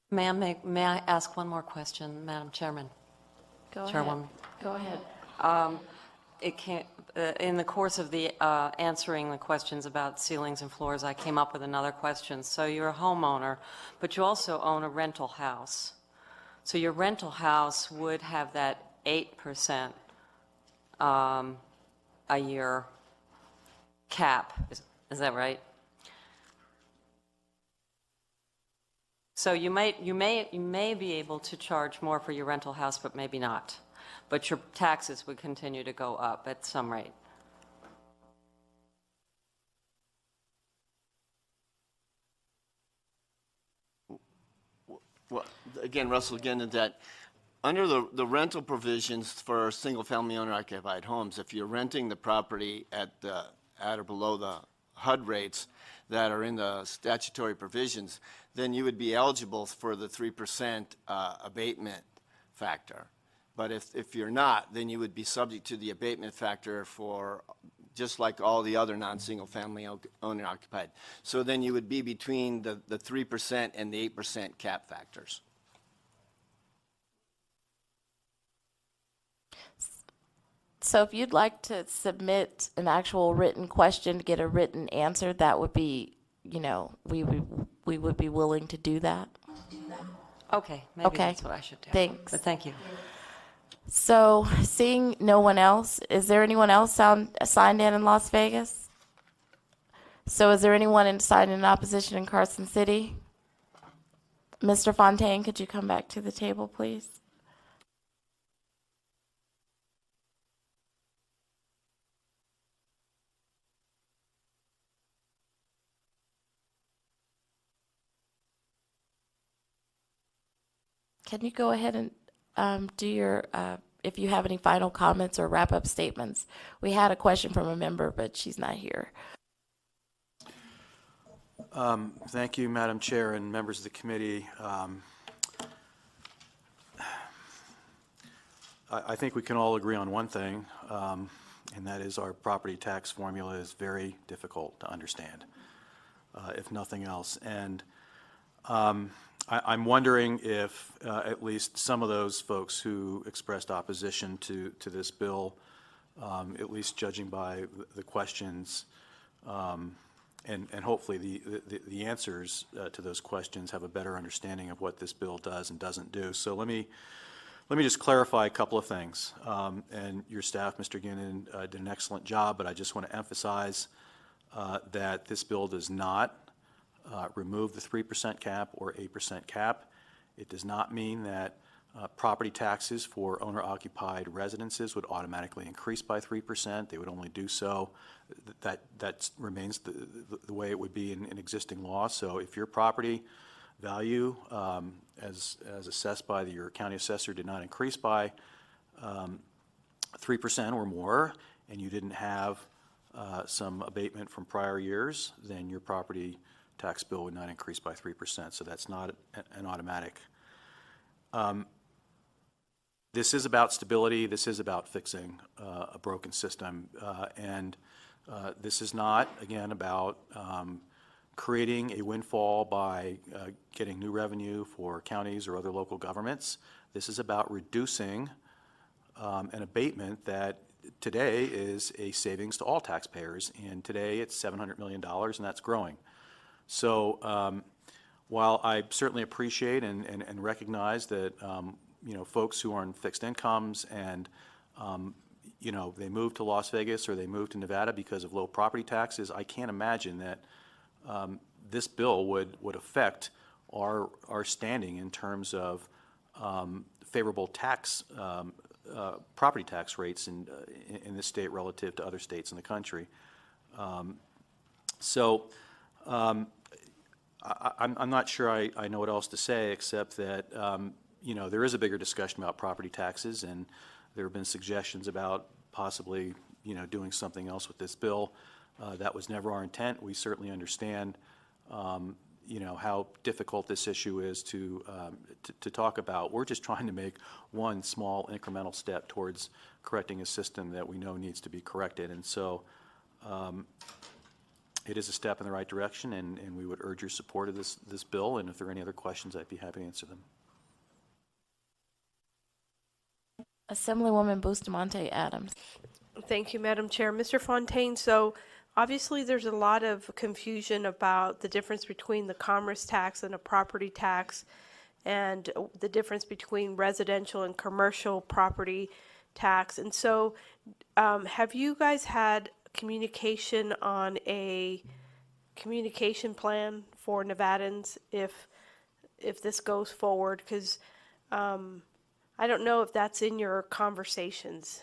Ma'am, may I ask one more question, Madam Chairman? Go ahead. Chairwoman. Go ahead. It came, in the course of the answering the questions about ceilings and floors, I came up with another question. So you're a homeowner, but you also own a rental house. So your rental house would have that 8% a year cap. Is that right? So you may be able to charge more for your rental house, but maybe not. But your taxes would continue to go up at some rate. Well, again, Russell, that under the rental provisions for single-family owner-occupied homes, if you're renting the property at or below the HUD rates that are in the statutory provisions, then you would be eligible for the 3% abatement factor. But if you're not, then you would be subject to the abatement factor for just like all the other non-single family owner-occupied. So then you would be between the 3% and the 8% cap factors. So if you'd like to submit an actual written question to get a written answer, that would be, we would be willing to do that. Okay, maybe Okay. that's what I should do. Thanks. But thank you. So seeing no one else, is there anyone else signed in Las Vegas? So is there anyone signed in opposition in Carson City? Mr. Fontaine, could you come back to the table, please? Can you go ahead and do your, if you have any final comments or wrap-up statements? We had a question from a member, but she's not here. Thank you, Madam Chair and members of the committee. I think we can all agree on one thing, and that is our property tax formula is very difficult to understand, if nothing else. And I'm wondering if at least some of those folks who expressed opposition to this bill, at least judging by the questions, and hopefully the answers to those questions have a better understanding of what this bill does and doesn't do. So let me just clarify a couple of things. And your staff, Mr. Guinan, did an excellent job, but I just want to emphasize that this bill does not remove the 3% cap or 8% cap. It does not mean that property taxes for owner-occupied residences would automatically increase by 3%. They would only do so. That remains the way it would be in existing law. So if your property value, as assessed by your county assessor, did not increase by 3% or more, and you didn't have some abatement from prior years, then your property tax bill would not increase by 3%. So that's not an automatic. This is about stability. This is about fixing a broken system. And this is not, again, about creating a windfall by getting new revenue for counties or other local governments. This is about reducing an abatement that today is a savings to all taxpayers. And today it's $700 million, and that's growing. So while I certainly appreciate and recognize that folks who are on fixed incomes and they move to Las Vegas or they move to Nevada because of low property taxes, I can't imagine that this bill would affect our standing in terms of favorable tax property tax rates in this state relative to other states in the country. I'm not sure I know what else to say except that there is a bigger discussion about property taxes, and there have been suggestions about possibly doing something else with this bill. That was never our intent. We certainly understand how difficult this issue is to talk about. We're just trying to make one small incremental step towards correcting a system that we know needs to be corrected. And so it is a step in the right direction, and we would urge your support of this bill, and if there are any other questions, I'd be happy to answer them. Assemblywoman Bustamante Adams. Thank you, Madam Chair. Mr. Fontaine, so obviously there's a lot of confusion about the difference between the commerce tax and a property tax, and the difference between residential and commercial property tax. And so have you guys had communication on a communication plan for Nevadans if this goes forward? Because I don't know if that's in your conversations.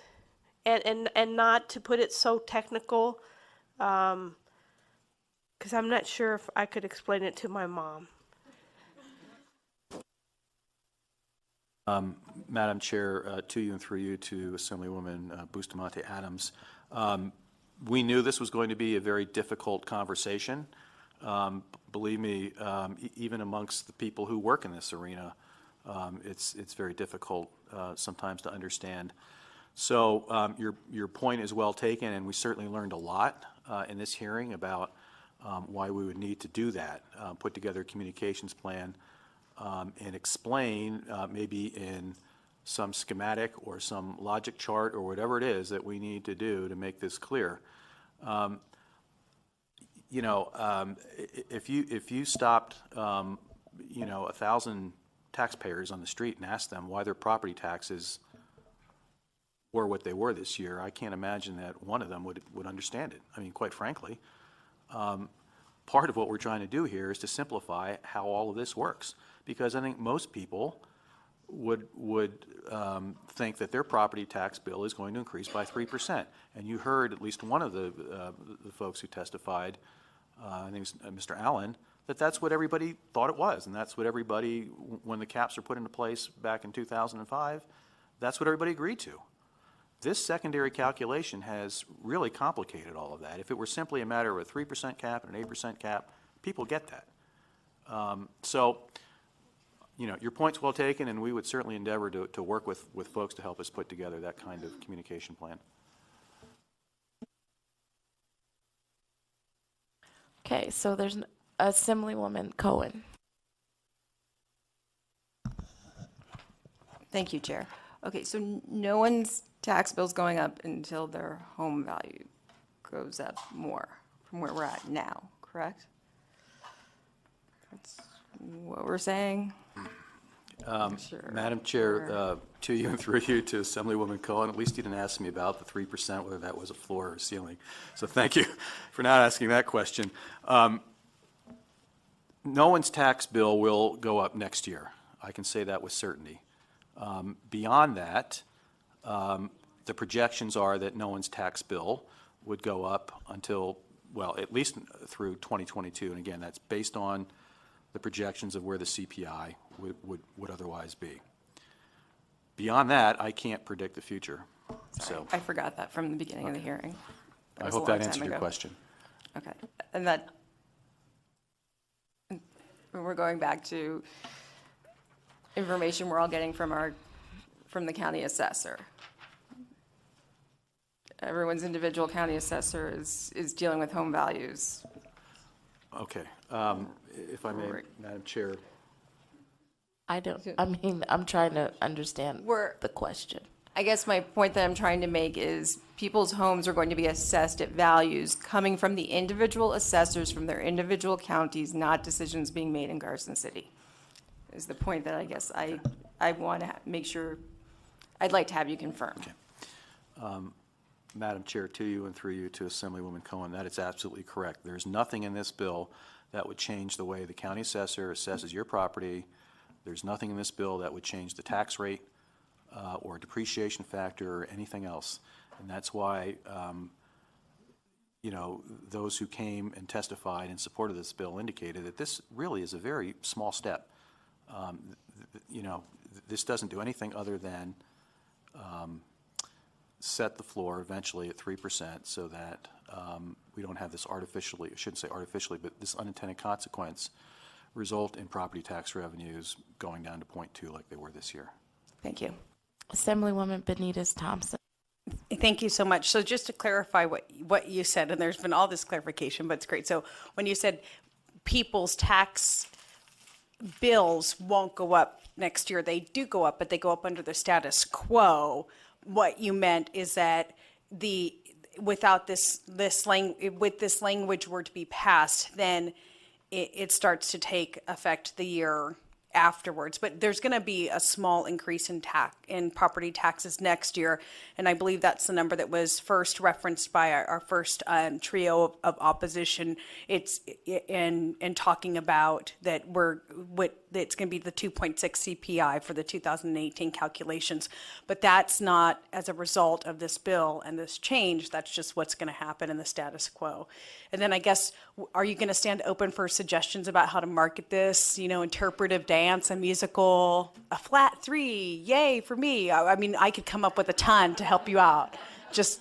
And not to put it so technical, because I'm not sure if I could explain it to my mom. Madam Chair, to you and through you to Assemblywoman Bustamante Adams. We knew this was going to be a very difficult conversation. Believe me, even amongst the people who work in this arena, it's very difficult sometimes to understand. So your point is well taken, and we certainly learned a lot in this hearing about why we would need to do that, put together a communications plan and explain maybe in some schematic or some logic chart or whatever it is that we need to do to make this clear. You know, if you stopped, 1,000 taxpayers on the street and asked them why their property taxes were what they were this year, I can't imagine that one of them would understand it. I mean, quite frankly, part of what we're trying to do here is to simplify how all of this works, because I think most people would think that their property tax bill is going to increase by 3%. And you heard at least one of the folks who testified, I think it was Mr. Allen, that's what everybody thought it was, and that's what everybody, when the caps were put into place back in 2005, that's what everybody agreed to. This secondary calculation has really complicated all of that. If it were simply a matter of a 3% cap and an 8% cap, people get that. So, you know, your point's well taken, and we would certainly endeavor to work with folks to help us put together that kind of communication plan. Okay, so there's Assemblywoman Cohen. Thank you, Chair. Okay, so no one's tax bill's going up until their home value goes up more from where we're at now, correct? That's what we're saying? Sure. Madam Chair, to you and through you to Assemblywoman Cohen, at least you didn't ask me about the 3%, whether that was a floor or a ceiling. So thank you for not asking that question. No one's tax bill will go up next year. I can say that with certainty. Beyond that, the projections are that no one's tax bill would go up until, well, at least through 2022. And again, that's based on the projections of where the CPI would otherwise be. Beyond that, I can't predict the future. Sorry, So I forgot that from the beginning of the hearing. I was a hope long that time answered your ago. question. Okay, and that, we're going back to information we're all getting from the county assessor. Everyone's individual county assessor is dealing with home values. Okay. If I may, Right. Madam Chair. I'm trying to understand We're- the question. I guess my point that I'm trying to make is people's homes are going to be assessed at values coming from the individual assessors from their individual counties, not decisions being made in Carson City, is the point that I guess I want to make sure, I'd like to have you confirm. Okay. Madam Chair, to you and through you to Assemblywoman Cohen, that is absolutely correct. There's nothing in this bill that would change the way the county assessor assesses your property. There's nothing in this bill that would change the tax rate or depreciation factor or anything else. And that's why, you know, those who came and testified in support of this bill indicated that this really is a very small step. You know, this doesn't do anything other than set the floor eventually at 3% so that we don't have this artificially, I shouldn't say artificially, but this unintended consequence result in property tax revenues going down to 0.2 like they were this year. Thank you. Assemblywoman Benitez Thompson. Thank Thank you so much. So just to clarify what you said, and there's been all this clarification, but it's great. So when you said people's tax bills won't go up next year, they do go up, but they go up under the status quo. What you meant is that without this language were to be passed, then it starts to take effect the year afterwards. But there's going to be a small increase in property taxes next year, and I believe that's the number that was first referenced by our first trio of opposition. It's in talking about that it's going to be the 2.6 CPI for the 2018 calculations, but that's not as a result of this bill and this change. That's just what's going to happen in the status quo. And then I guess, are you going to stand open for suggestions about how to market this? Interpretive dance, a musical, a flat 3, yay for me. I mean, I could come up with a ton to help you out. Just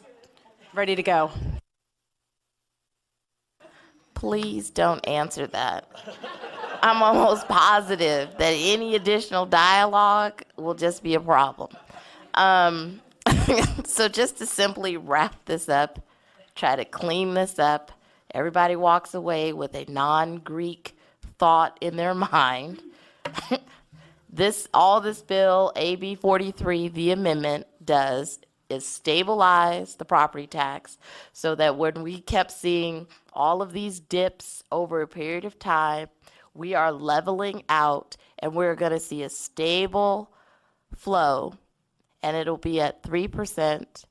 ready to go. Please don't answer that. I'm almost positive that any additional dialogue will just be a problem. So just to simply wrap this up, try to clean this up, everybody walks away with a non-Greek thought in their mind. All this bill, AB43, the amendment, does is stabilize the property tax so that when we kept seeing all of these dips over a period of time, we are leveling out and we're going to see a stable flow, and it'll be at 3%.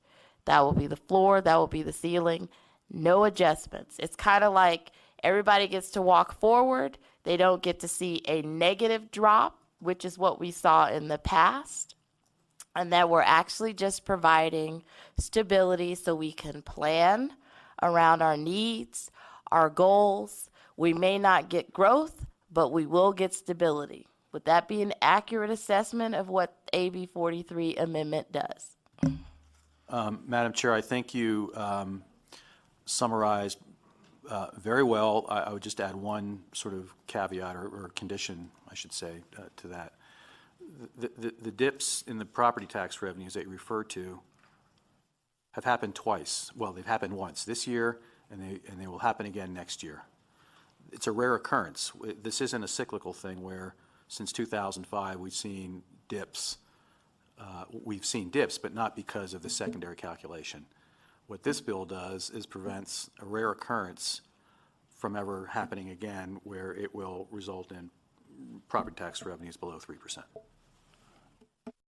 That will be the floor, that will be the ceiling, no adjustments. It's kind of like everybody gets to walk forward. They don't get to see a negative drop, which is what we saw in the past, and that we're actually just providing stability so we can plan around our needs, our goals. We may not get growth, but we will get stability. Would that be an accurate assessment of what AB 43 amendment does? Madam Chair, I think you summarized very well. I would just add one sort of caveat or condition, I should say, to that. The dips in the property tax revenues that you refer to have happened twice. Well, they've happened once this year, and they will happen again next year. It's a rare occurrence. This isn't a cyclical thing where since 2005 we've seen dips. But not because of the secondary calculation. What this bill does is prevents a rare occurrence from ever happening again where it will result in property tax revenues below 3%.